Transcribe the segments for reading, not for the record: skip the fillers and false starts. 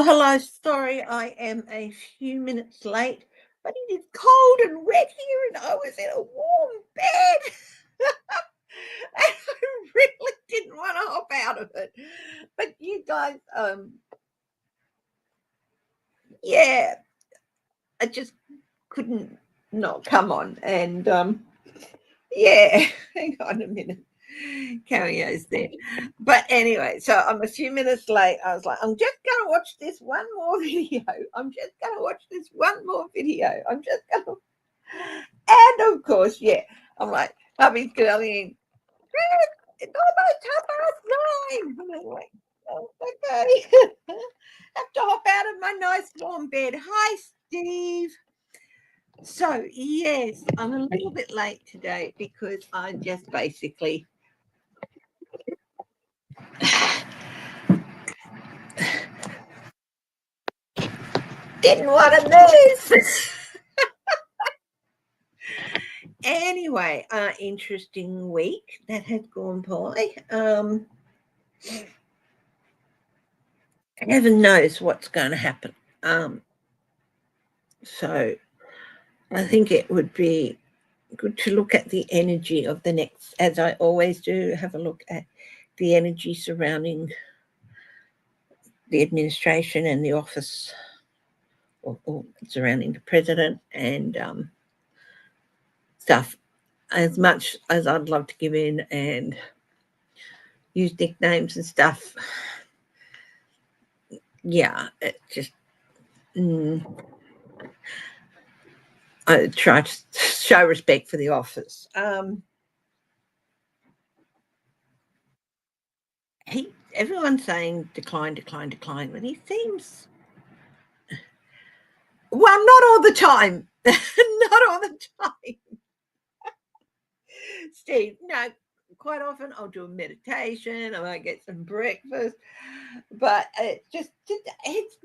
Well, hello. Sorry, I am a few minutes late, but it is cold and wet here, and I was in a warm bed. And I really didn't want to hop out of it. But you guys, yeah, I just couldn't not come on. And yeah, hang on a minute. Cameo's there. But anyway, so I'm a few minutes late. I was like, I'm just going to watch this one more video. I'm just going to watch this one more video. I'm just going to. And of course, yeah, I'm like, hubby's going, it's almost 9:30. And I'm like, oh, okay. Have to hop out of my nice warm bed. Hi, Steve. So, yes, I'm a little bit late today because I just basically didn't want to move. Anyway, interesting week that had gone by. Heaven knows what's going to happen. So I think it would be good to look at the energy of the next, as I always do, have a look at the energy surrounding the administration and the office, or surrounding the president and stuff. As much as I'd love to give in and use nicknames and stuff, yeah, it just I try to show respect for the office. Everyone's saying decline, but he seems, well, not all the time. Not all the time. Steve, no, quite often I'll do a meditation, I might get some breakfast, but it's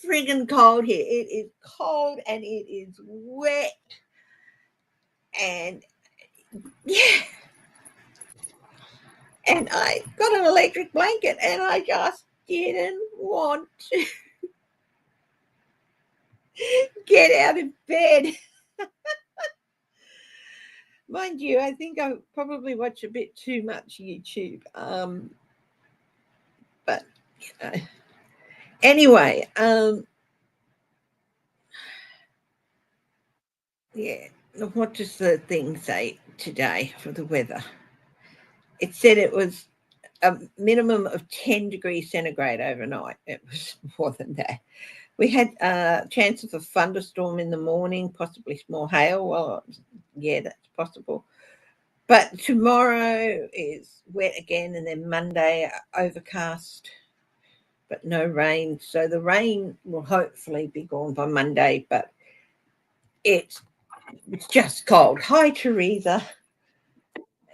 friggin' cold here. It is cold and it is wet. And yeah. And I got an electric blanket and I just didn't want to get out of bed. Mind you, I think I probably watch a bit too much YouTube. But you know. Anyway, yeah. What does the thing say today for the weather? It said it was a minimum of 10 degrees centigrade overnight. It was more than that. We had a chance of a thunderstorm in the morning, possibly small hail. Well, yeah, that's possible. But tomorrow is wet again, and then Monday overcast, but no rain. So the rain will hopefully be gone by Monday, but it's just cold. Hi, Teresa.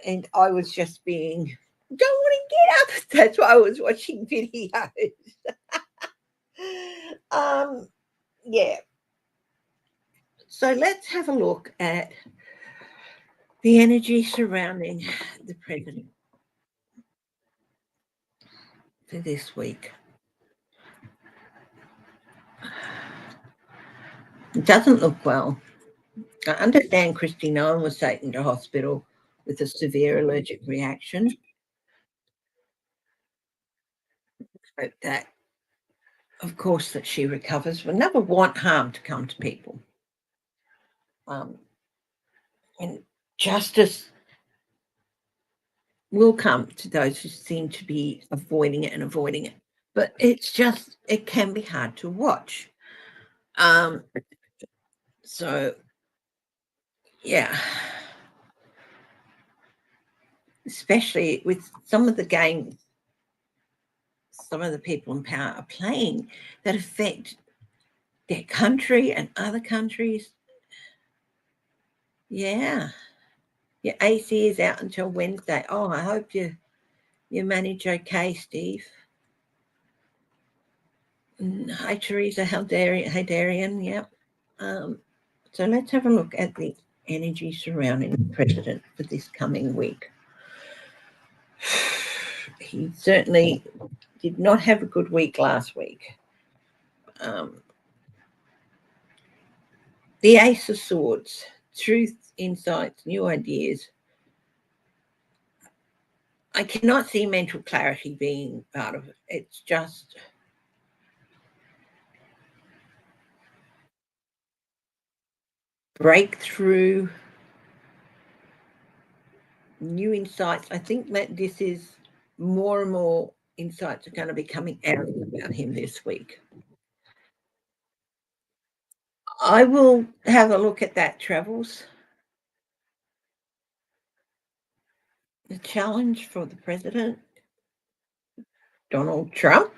And I was just being, don't want to get up. That's why I was watching videos. Yeah. So let's have a look at the energy surrounding the president for this week. It doesn't look well. I understand Chrissey was taken to hospital with a severe allergic reaction. Hope that, of course, that she recovers. We never want harm to come to people. And justice will come to those who seem to be avoiding it. But it's just, it can be hard to watch. So, yeah. Especially with some of the games some of the people in power are playing that affect their country and other countries. Yeah. Your AC is out until Wednesday. Oh, I hope you manage okay, Steve. Hi, Teresa. Hey, Darian. Yep. So let's have a look at the energy surrounding the president for this coming week. He certainly did not have a good week last week. The Ace of Swords, truth, insights, new ideas. I cannot see mental clarity being part of it. It's just breakthrough, new insights. I think that this is more and more insights are going to be coming out about him this week. I will have a look at that, Travels. The challenge for the president, Donald Trump,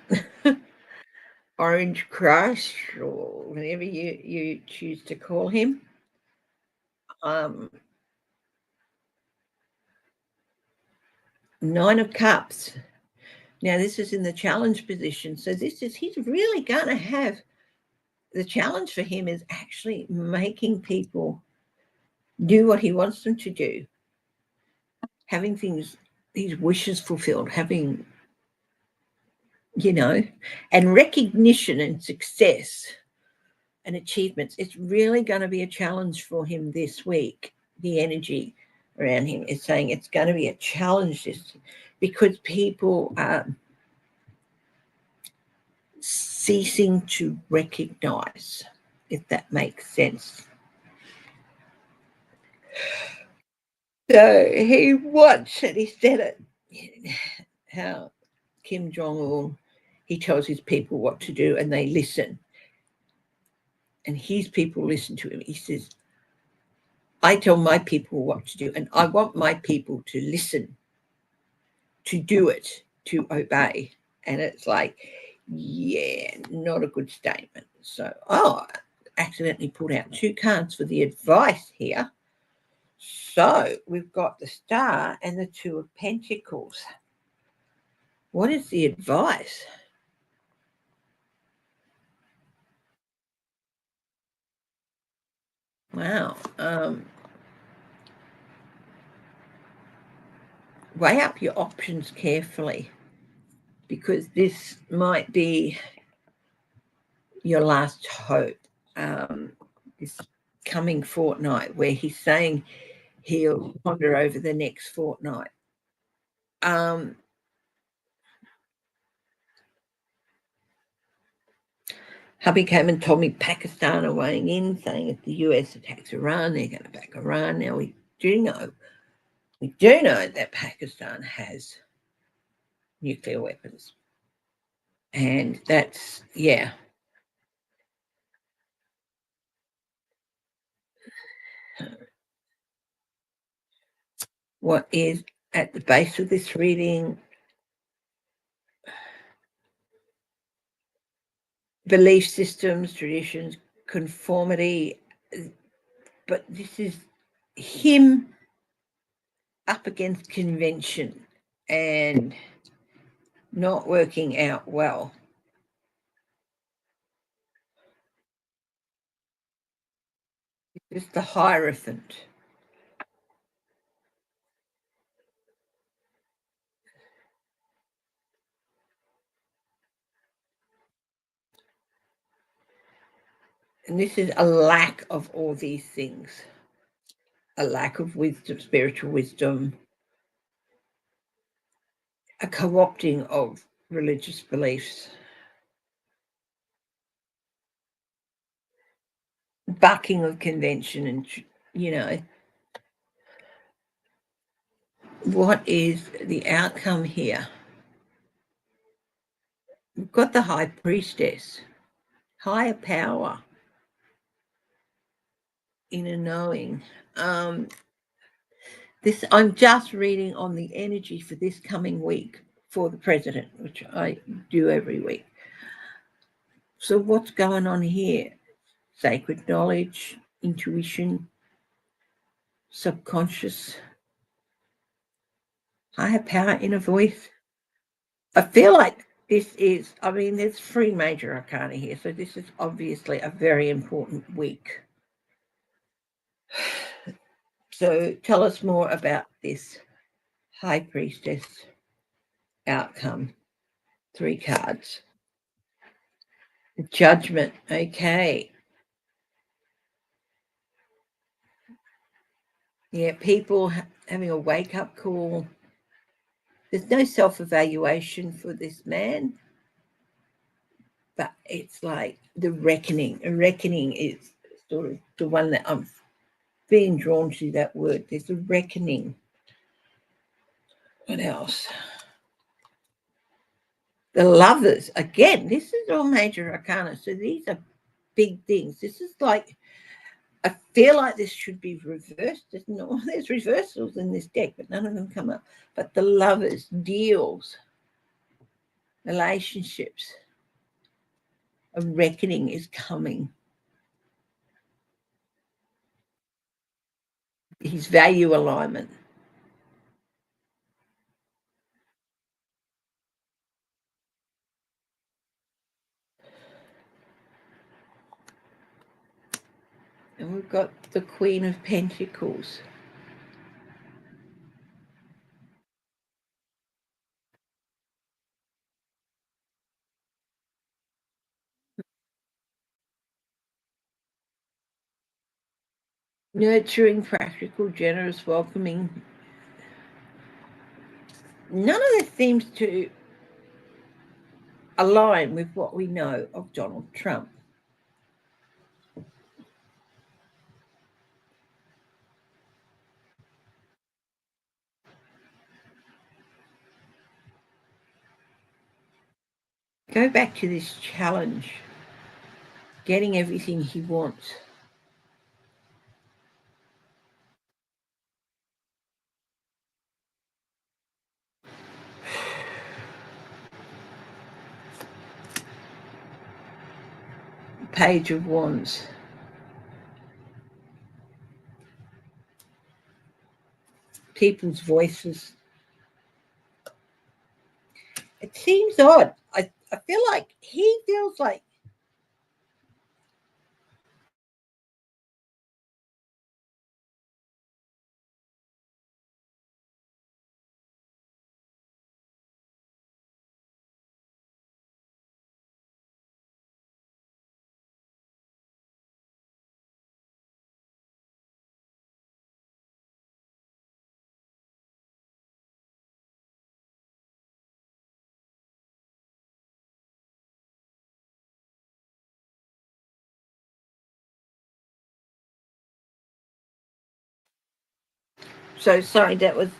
Orange Crush, or whatever you choose to call him. Nine of Cups. Now, this is in the challenge position. So he's really going to have, the challenge for him is actually making people do what he wants them to do, having these wishes fulfilled, having, and recognition and success and achievements. It's really going to be a challenge for him this week. The energy around him is saying it's going to be a challenge because people are ceasing to recognize, if that makes sense. So he watched and he said it, how Kim Jong-un, he tells his people what to do and they listen. And his people listen to him. He says, I tell my people what to do and I want my people to listen, to do it, to obey. And it's like, yeah, not a good statement. So, I accidentally pulled out two cards for the advice here. So we've got the Star and the Two of Pentacles. What is the advice? Wow. Weigh up your options carefully because this might be your last hope. This coming fortnight where he's saying he'll ponder over the next fortnight. Hubby came and told me Pakistan are weighing in, saying if the US attacks Iran, they're going to back Iran. Now we do know that Pakistan has nuclear weapons. And that's, yeah. What is at the base of this reading? Belief systems, traditions, conformity. But this is him up against convention and not working out well. It's the Hierophant. And this is a lack of all these things. A lack of wisdom, spiritual wisdom, a co-opting of religious beliefs, bucking of convention, and what is the outcome here? We've got the High Priestess, higher power, inner knowing. This I'm just reading on the energy for this coming week for the president, which I do every week. So what's going on here? Sacred knowledge, intuition, subconscious, higher power, inner voice. I feel like this is, there's 3 major arcana here, so this is obviously a very important week. So tell us more about this High Priestess outcome. 3 cards. Judgment. Okay. Yeah, people having a wake-up call. There's no self-evaluation for this man, but it's like the reckoning. A reckoning is sort of the one that I'm being drawn to, that word. There's a reckoning. What else? The lovers. Again, this is all major arcana. So these are big things. This is like, I feel like this should be reversed. There's reversals in this deck, but none of them come up. But the lovers, deals, relationships, a reckoning is coming. His value alignment. And we've got the Queen of Pentacles. Nurturing, practical, generous, welcoming. None of this seems to align with what we know of Donald Trump. Go back to this challenge, getting everything he wants. Page of Wands. People's voices. It seems odd. I feel like he feels like so sorry, that was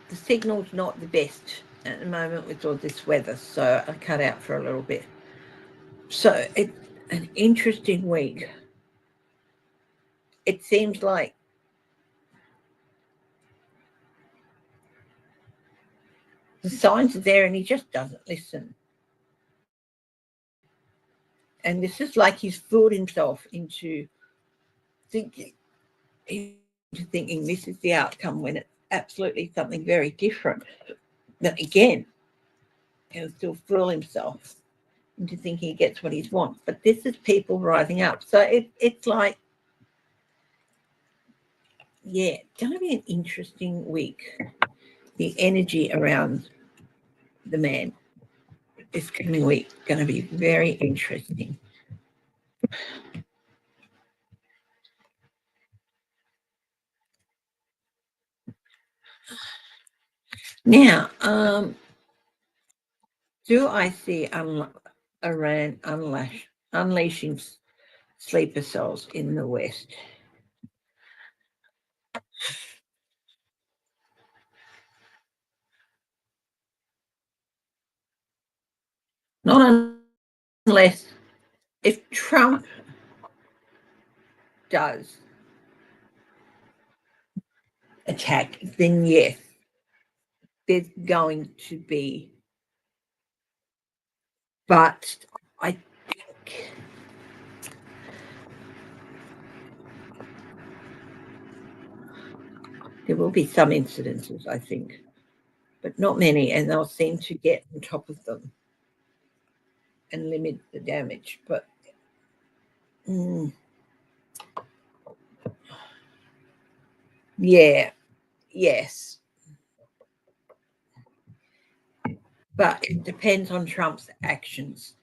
the signal's not the best at the moment with all this weather, so I cut out for a little bit. So it's an interesting week. It seems like the signs are there and he just doesn't listen. And this is like he's fooled himself into thinking this is the outcome when it's absolutely something very different. But again, he'll still fool himself into thinking he gets what he wants. But this is people rising up. So it's like, yeah, it's going to be an interesting week. The energy around the man this coming week going to be very interesting. Now, do I see Iran unleashing sleeper cells in the West? Not unless, if Trump does attack, then yes, there's going to be. But I think there will be some incidences, I think, but not many, and they'll seem to get on top of them and limit the damage. But yeah, yes. But it depends on Trump's actions.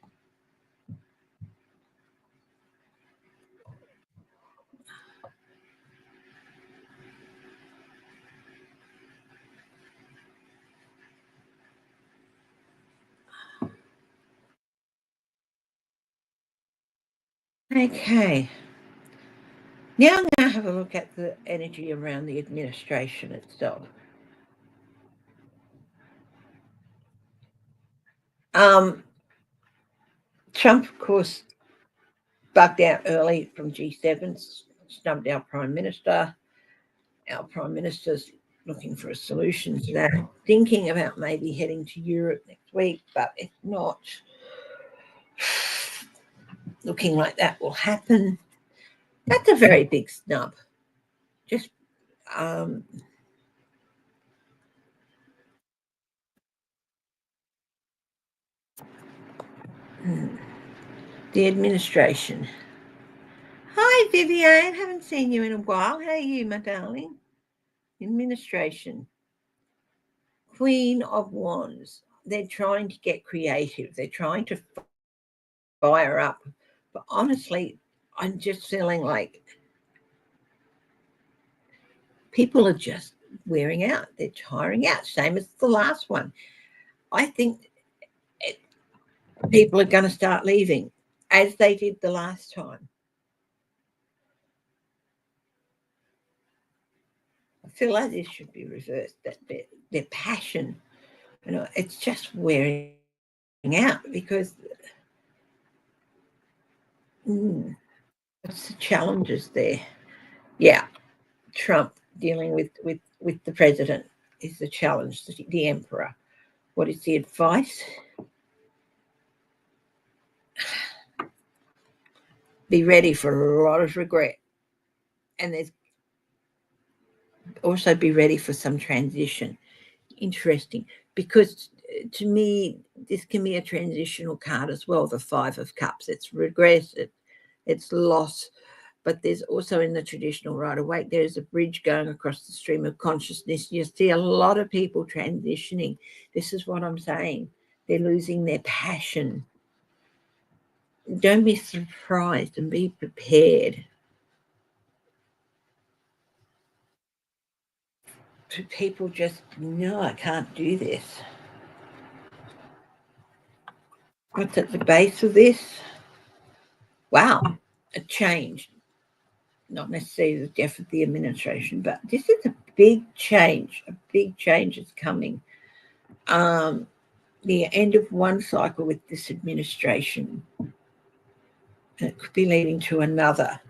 Okay. Now I'm going to have a look at the energy around the administration itself. Trump, of course, bugged out early from G7, snubbed our Prime Minister. Our Prime Minister's looking for a solution to that, thinking about maybe heading to Europe next week, but if not, looking like that will happen. That's a very big snub. Just the administration. Hi, Viviane. Haven't seen you in a while. How are you, my darling? Administration. Queen of Wands. They're trying to get creative. They're trying to fire up. But honestly, I'm just feeling like people are just wearing out. They're tiring out. Same as the last one. I think people are going to start leaving as they did the last time. I feel like this should be reversed. That their passion, it's just wearing out because what's the challenges there? Yeah, Trump dealing with the president is the challenge. The emperor. What is the advice? Be ready for a lot of regret, and there's also be ready for some transition. Interesting, because to me this can be a transitional card as well. The Five of Cups. It's regret. It's loss. But there's also in the traditional Rider Waite, there's a bridge going across the stream of consciousness. You see a lot of people transitioning. This is what I'm saying. They're losing their passion. Don't be surprised and be prepared for people just, no, I can't do this. What's at the base of this? Wow, a change. Not necessarily the death of the administration, but this is a big change. A big change is coming. The end of one cycle with this administration, and it could be leading to another.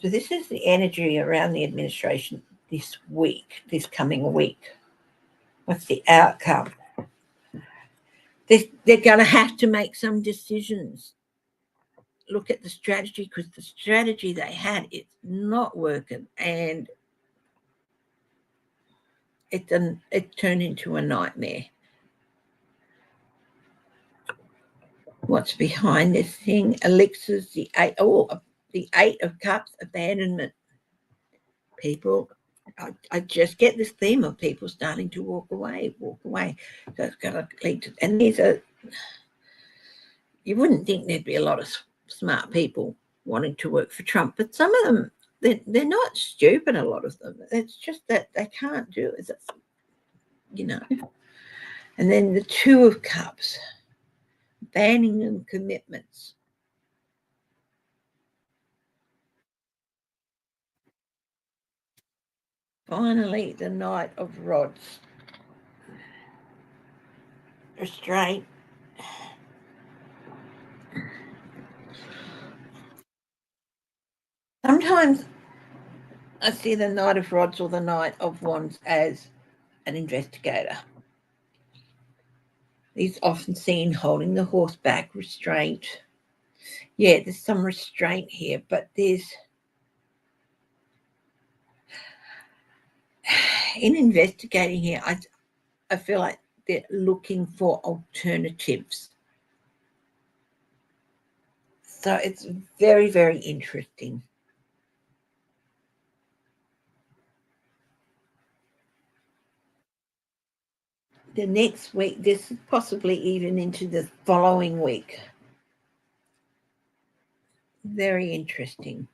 So this is the energy around the administration this week, this coming week. What's the outcome? They're going to have to make some decisions. Look at the strategy, because the strategy they had, it's not working, and it turned into a nightmare. What's behind this thing? Elixirs, the Eight of Cups, abandonment. People, I just get this theme of people starting to walk away. So it's going to lead to, and you wouldn't think there'd be a lot of smart people wanting to work for Trump, but some of them, they're not stupid, a lot of them. It's just that they can't do it, And then the Two of Cups, banning them commitments. Finally, the Knight of Rods, restraint. Sometimes I see the Knight of Rods or the Knight of Wands as an investigator. He's often seen holding the horse back, restraint. Yeah, there's some restraint here, but there's, in investigating here, I feel like they're looking for alternatives. So it's very, very interesting. The next week, this is possibly even into the following week. Very interesting.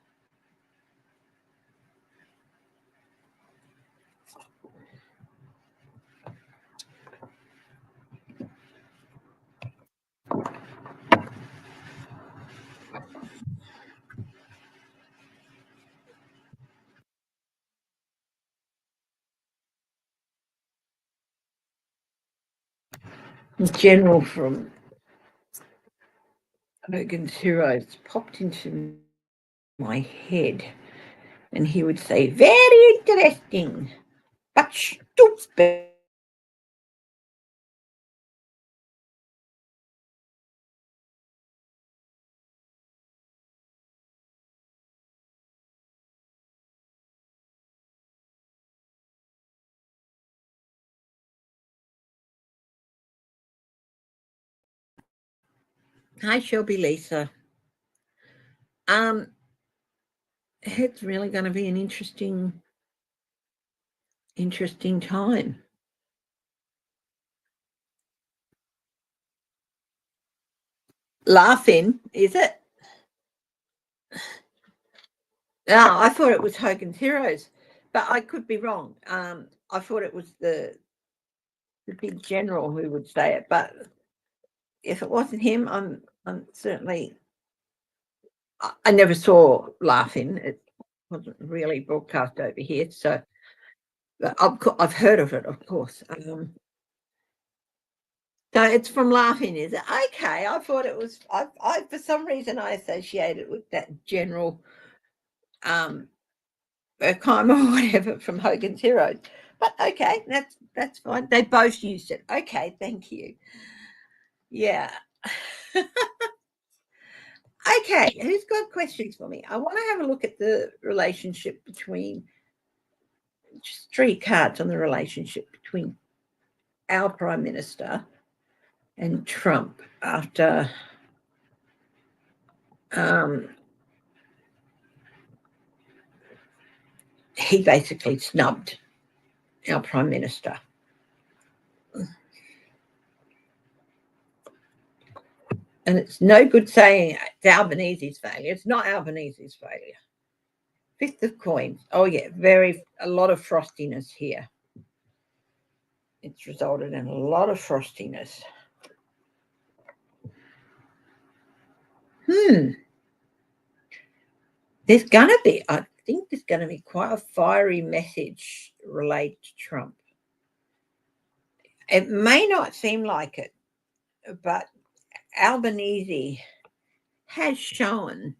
general from Hogan's Heroes popped into my head, and he would say, "Very interesting, but stupid." Hi, Shelby Lisa. It's really going to be an interesting time. Laughing, is it? No, I thought it was Hogan's Heroes, but I could be wrong. I thought it was the big general who would say it, but if it wasn't him, I'm certainly. I never saw Laughing. It wasn't really broadcast over here, so I've heard of it, of course. So it's from Laughing, is it? Okay, I thought it was. I for some reason I associated it with that general, Berkheim or whatever from Hogan's Heroes. But okay, that's fine. They both used it. Okay, thank you. Yeah. Okay, who's got questions for me? I want to have a look at the relationship between, just 3 cards on the relationship between our Prime Minister and Trump after he basically snubbed our Prime Minister. And it's no good saying it's Albanese's failure. It's not Albanese's failure. 5th of coins. Oh, yeah, a lot of frostiness here. It's resulted in a lot of frostiness. There's going to be, I think there's going to be quite a fiery message related to Trump. It may not seem like it, but Albanese has shown,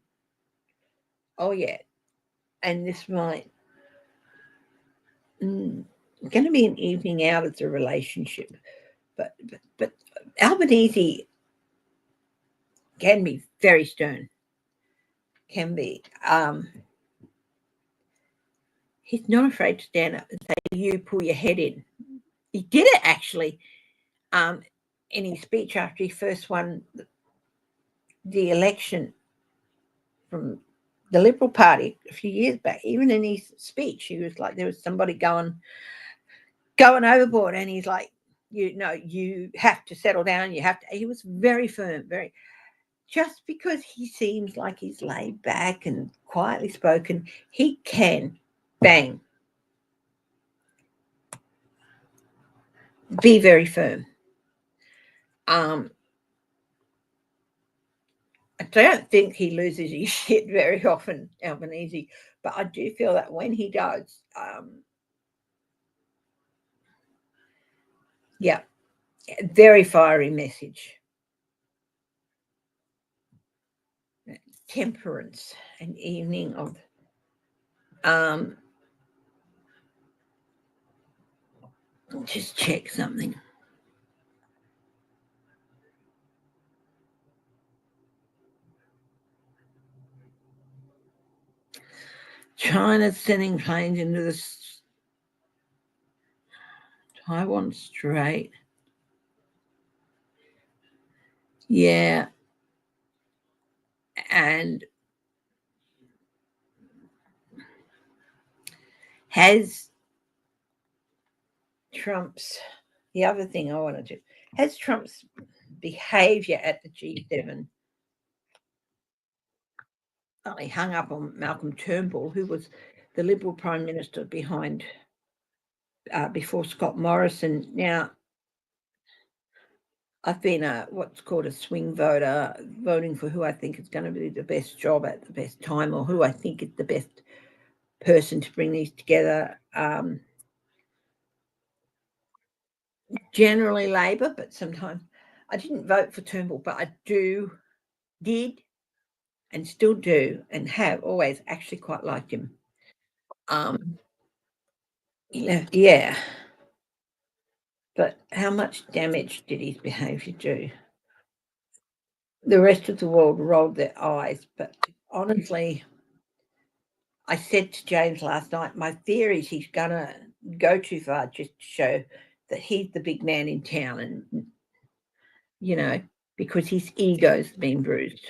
oh, yeah, and this might going to be an evening out of the relationship. But Albanese can be very stern. Can be. He's not afraid to stand up and say, "You pull your head in." He did it actually in his speech after he first won the election from the Liberal Party a few years back. Even in his speech, he was like, there was somebody going overboard, and he's like, you have to settle down. You have to. He was very firm, very. Just because he seems like he's laid back and quietly spoken, he can bang, be very firm. I don't think he loses his shit very often, Albanese, but I do feel that when he does, yeah, very fiery message. Temperance, an evening of just check something. China's sending planes into the Taiwan Strait. Yeah. And has Trump's, the other thing I wanted to, has Trump's behavior at the G7, he hung up on Malcolm Turnbull, who was the Liberal Prime Minister before Scott Morrison. Now, I've been what's called a swing voter, voting for who I think is going to do the best job at the best time, or who I think is the best person to bring these together. Generally Labor, but sometimes I didn't vote for Turnbull, but I did, and still do, and have always actually quite liked him. Yeah. But how much damage did his behaviour do? The rest of the world rolled their eyes, but honestly, I said to James last night, my fear is he's going to go too far just to show that he's the big man in town, and, because his ego's been bruised.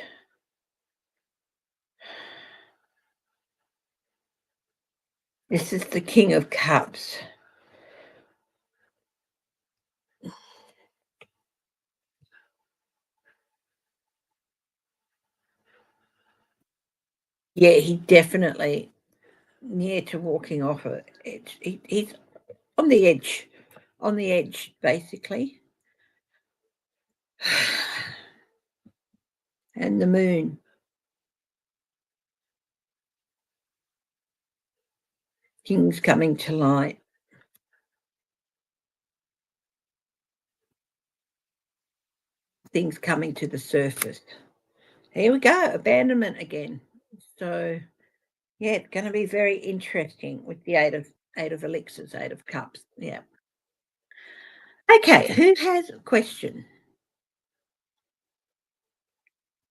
This is the King of Cups. Yeah, he definitely near to walking off it. He's on the edge, basically. And the moon. Things coming to light. Things coming to the surface. Here we go, abandonment again. So, yeah, it's going to be very interesting with the eight of elixirs, 8 of cups. Yeah. Okay, who has a question?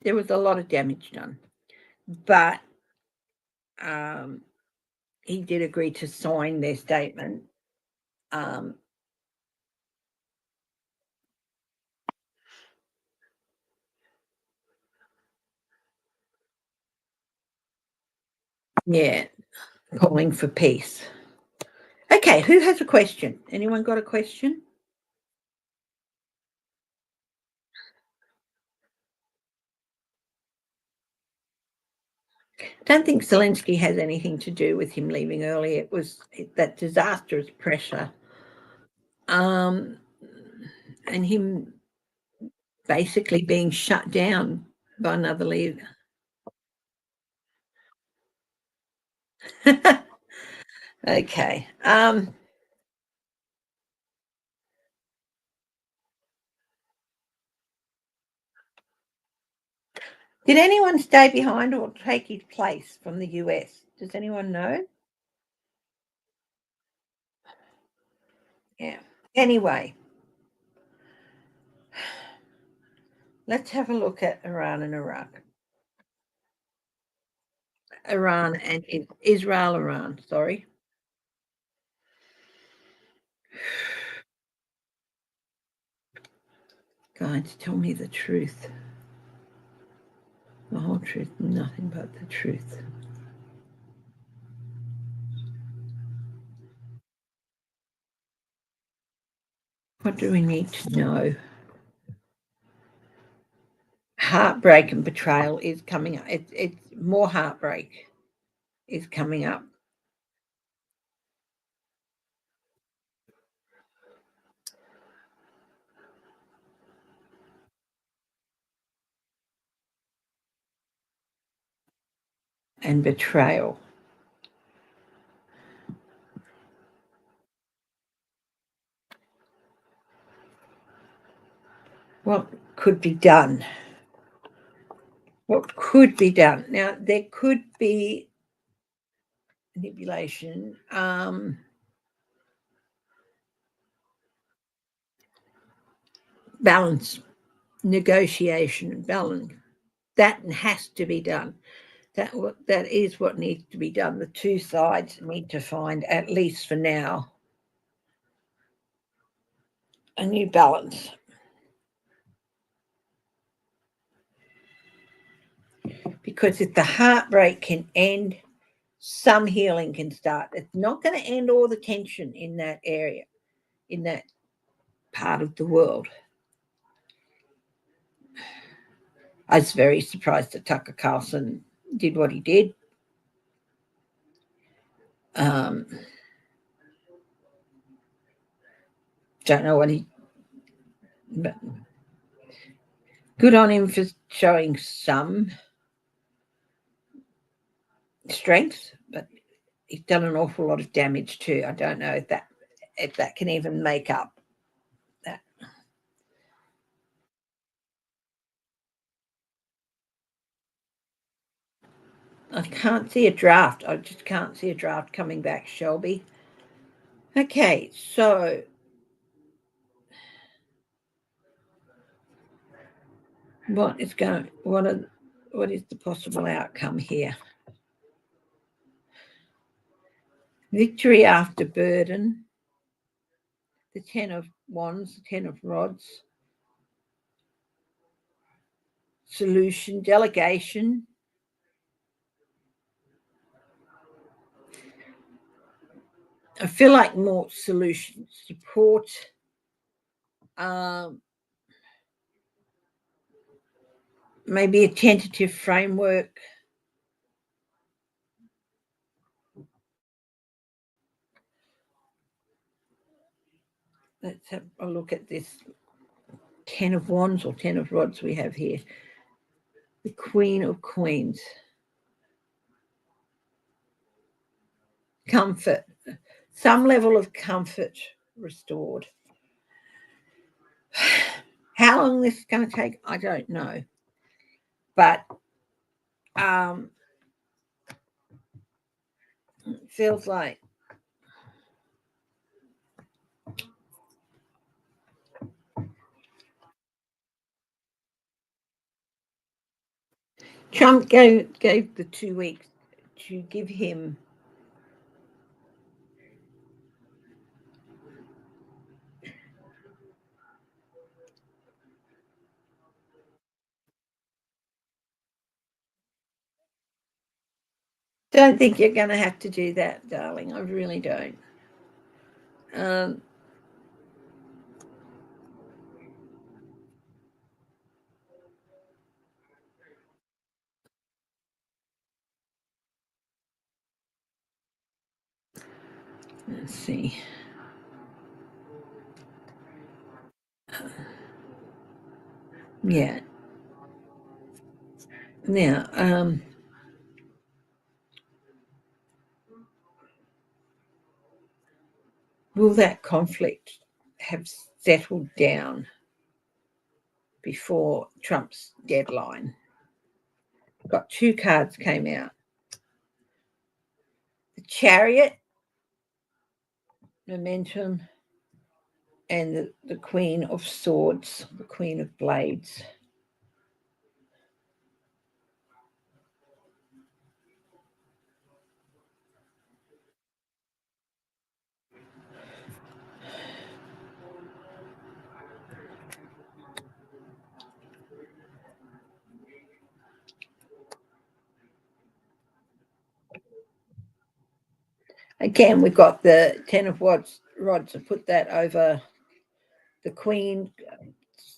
There was a lot of damage done, but he did agree to sign their statement. Yeah, calling for peace. Okay, who has a question? Anyone got a question? I don't think Zelensky has anything to do with him leaving early. It was that disastrous pressure, and him basically being shut down by another leader. Okay. Did anyone stay behind or take his place from the US? Does anyone know? Yeah. Anyway, let's have a look at Iran and Iraq. Iran and Israel, Iran, sorry. Guys, tell me the truth. The whole truth, nothing but the truth. What do we need to know? Heartbreak and betrayal is coming up. It's more heartbreak is coming up. And betrayal. What could be done? What could be done? Now, there could be manipulation, balance, negotiation, balance. That has to be done. That is what needs to be done. The two sides need to find, at least for now, a new balance. Because if the heartbreak can end, some healing can start. It's not going to end all the tension in that area, in that part of the world. I was very surprised that Tucker Carlson did what he did. Don't know what he. But good on him for showing some strength, but he's done an awful lot of damage too. I don't know if that can even make up that. I can't see a draft. I just can't see a draft coming back, Shelby. Okay, so what is the possible outcome here? Victory after burden, the 10 of wands, the 10 of rods, solution, delegation, I feel like more solution, support, maybe a tentative framework. Let's have a look at this 10 of wands or 10 of rods we have here. The Queen of Queens. Comfort. Some level of comfort restored. How long this is going to take, I don't know. But it feels like Trump gave the 2 weeks to give him don't think you're going to have to do that, darling. I really don't. Let's see. Yeah. Now, will that conflict have settled down before Trump's deadline? Got 2 cards came out. The Chariot, momentum, and the Queen of Swords, the Queen of Blades. Again, we've got the 10 of rods. I put that over the Queen.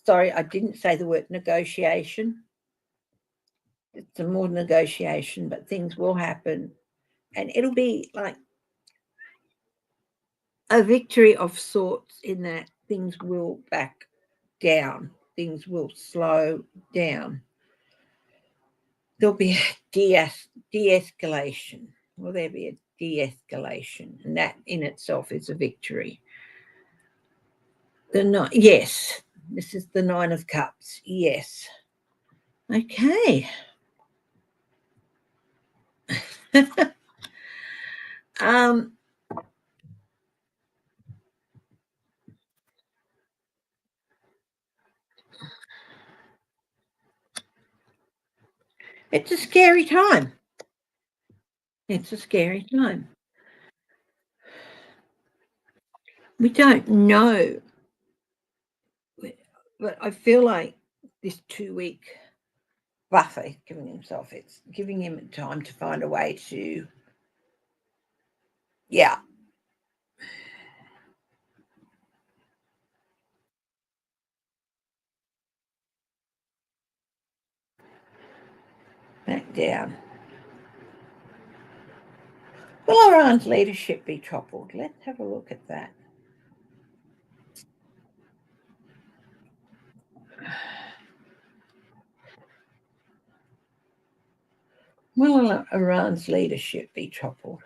Sorry, I didn't say the word negotiation. It's a more negotiation, but things will happen. And it'll be like a victory of sorts in that things will back down. Things will slow down. There'll be a de-escalation. Will there be a de-escalation? And that in itself is a victory. Yes, this is the 9 of Cups. Yes. Okay. It's a scary time. It's a scary time. We don't know. But I feel like this 2-week buffer it's giving him time to find a way to, back down. Will Iran's leadership be toppled? Let's have a look at that. Will Iran's leadership be toppled?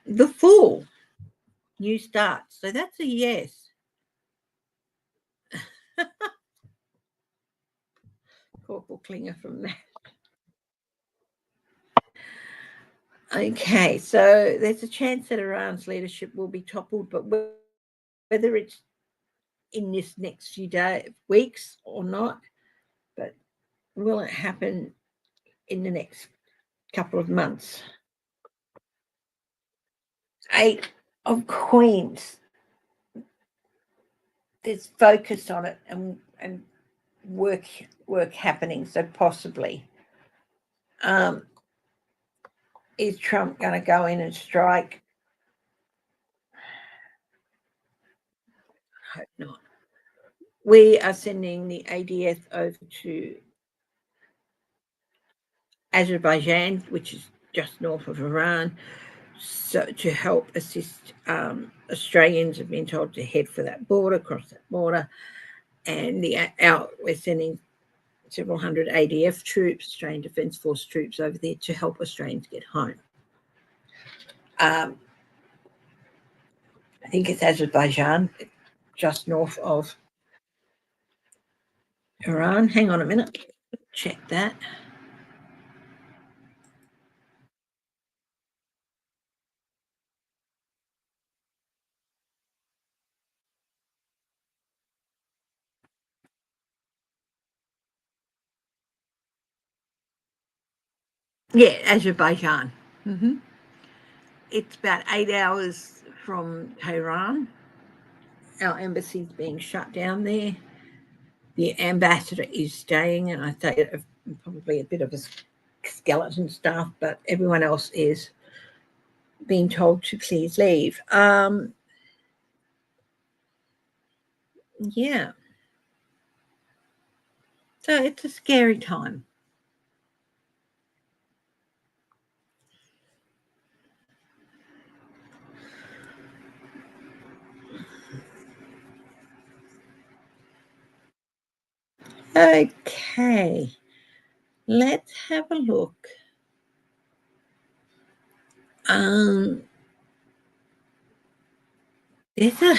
The Fool. New starts. So that's a yes. Corporal Klinger from that. Okay, so there's a chance that Iran's leadership will be toppled, but whether it's in this next few weeks or not, but will it happen in the next couple of months? 8 of Queens. There's focus on it and work happening. So possibly, is Trump going to go in and strike? I hope not. We are sending the ADF over to Azerbaijan, which is just north of Iran, so to help assist Australians have been told to head for that border, cross that border, and we're sending several hundred ADF troops, Australian Defence Force troops, over there to help Australians get home. I think it's Azerbaijan, just north of Iran. Hang on a minute, check that. Yeah, Azerbaijan. It's about 8 hours from Tehran. Our embassy's being shut down there. The ambassador is staying, and I say probably a bit of a skeleton staff, but everyone else is being told to please leave. Yeah. So it's a scary time. Okay, let's have a look. There's a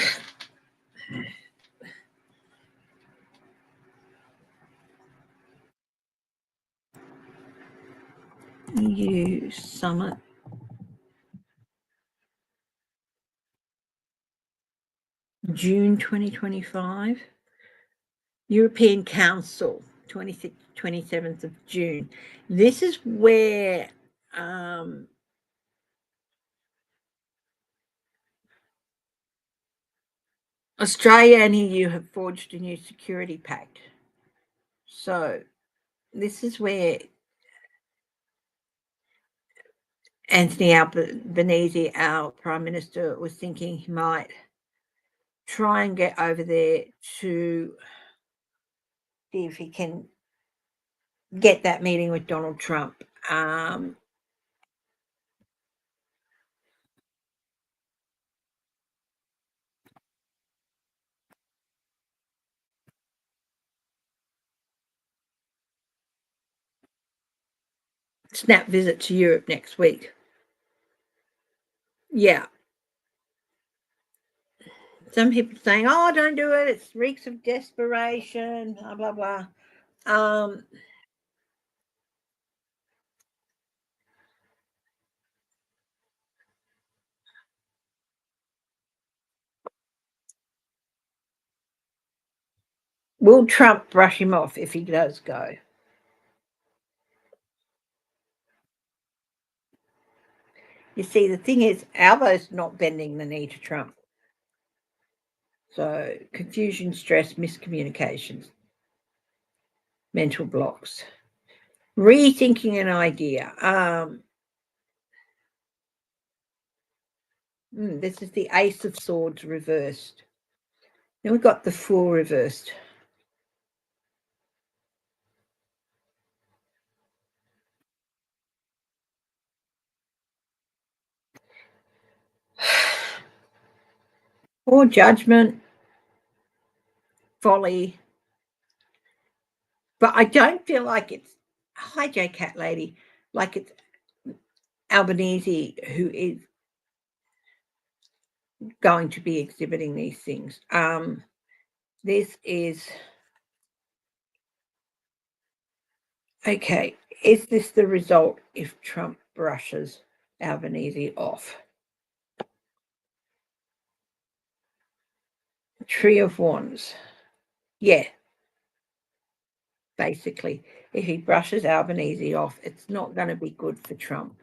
EU summit. June 2025. European Council, 26th, 27th of June. This is where Australia and EU have forged a new security pact. So this is where Anthony Albanese, our Prime Minister, was thinking he might try and get over there to see if he can get that meeting with Donald Trump. Snap visit to Europe next week. Yeah. Some people saying, "Oh, don't do it. It reeks of desperation." Blah blah blah. Will Trump brush him off if he does go? You see, the thing is, Albo's not bending the knee to Trump. So confusion, stress, miscommunications, mental blocks, rethinking an idea. This is the Ace of Swords reversed. Then we've got the Fool reversed. Poor judgment, folly. But I don't feel like it's, hi J Cat Lady, like it's Albanese who is going to be exhibiting these things. This is Okay, is this the result if Trump brushes Albanese off? Tree of Wands. Yeah. Basically, if he brushes Albanese off, it's not going to be good for Trump.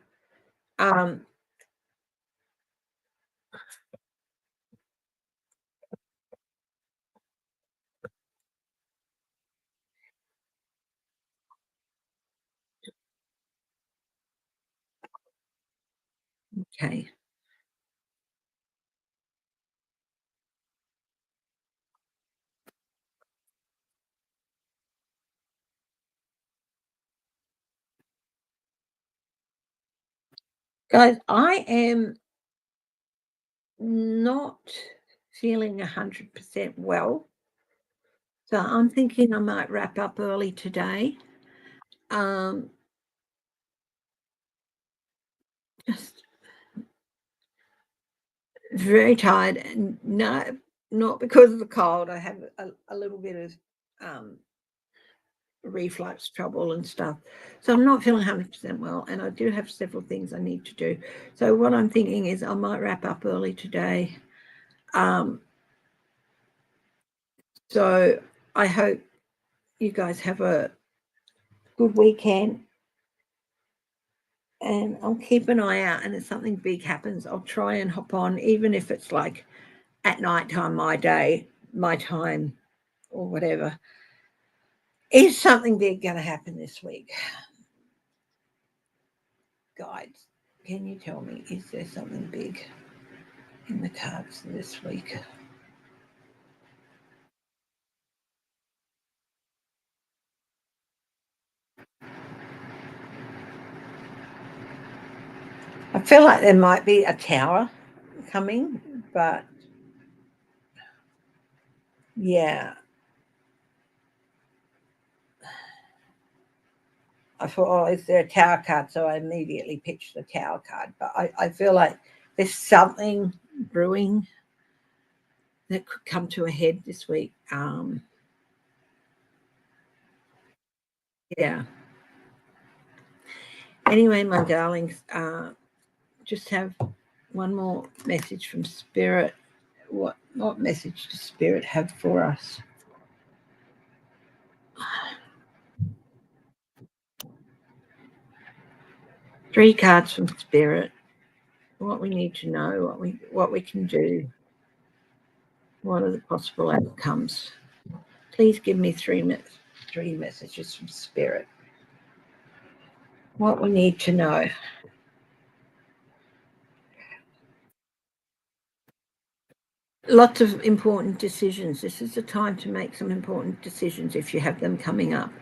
Okay. Guys, I am not feeling 100% well. So I'm thinking I might wrap up early today. Just very tired. And no, not because of the cold. I have a little bit of reflux trouble and stuff. So I'm not feeling 100% well. And I do have several things I need to do. So what I'm thinking is I might wrap up early today. So I hope you guys have a good weekend. And I'll keep an eye out. And if something big happens, I'll try and hop on, even if it's like at night time, my day, my time, or whatever. Is something big going to happen this week? Guides, can you tell me, is there something big in the cards this week? I feel like there might be a tower coming, but yeah. I thought, oh, is there a tower card? So I immediately pitched the tower card. But I feel like there's something brewing that could come to a head this week. Yeah. Anyway, my darlings, just have one more message from Spirit. What message does Spirit have for us? Three cards from Spirit. What we need to know, what we can do. What are the possible outcomes? Please give me three messages from Spirit. What we need to know. Lots of important decisions. This is the time to make some important decisions if you have them coming up.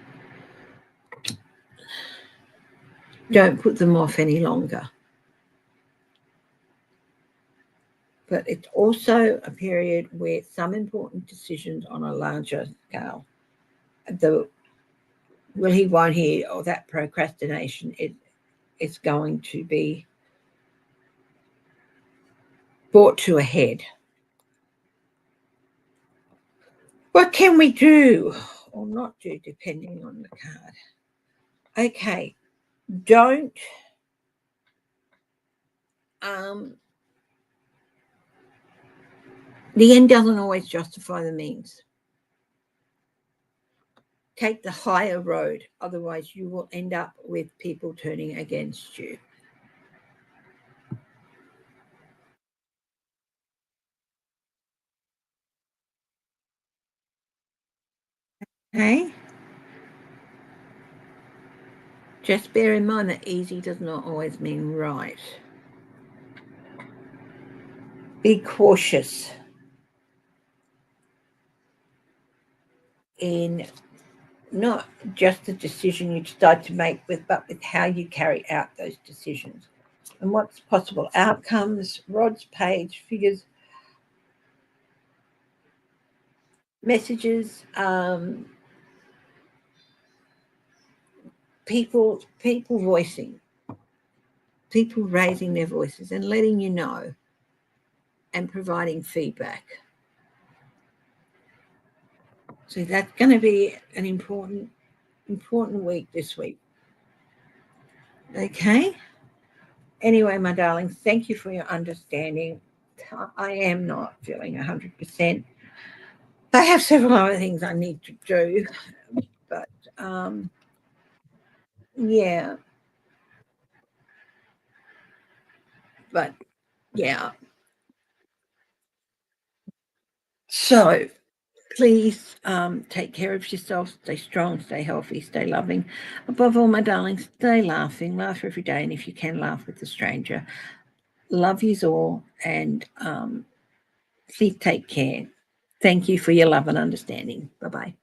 Don't put them off any longer. But it's also a period where some important decisions on a larger scale, the will he, won't he, or that procrastination, it's going to be brought to a head. What can we do or not do depending on the card? Okay, don't the end doesn't always justify the means. Take the higher road, otherwise you will end up with people turning against you. Okay? Just bear in mind that easy does not always mean right. Be cautious in not just the decision you decide to make but with how you carry out those decisions and what's possible outcomes. Rod's page figures, messages, people voicing, people raising their voices and letting you know and providing feedback. So that's going to be an important important week this week. Okay. Anyway, my darlings, thank you for your understanding. I am not feeling 100%. I have several other things I need to do, but yeah, but yeah. So please take care of yourself, stay strong, stay healthy, stay loving. Above all, my darlings, stay laughing, laugh every day, and if you can, laugh with a stranger. Love yous all, and please take care. Thank you for your love and understanding. Bye-bye.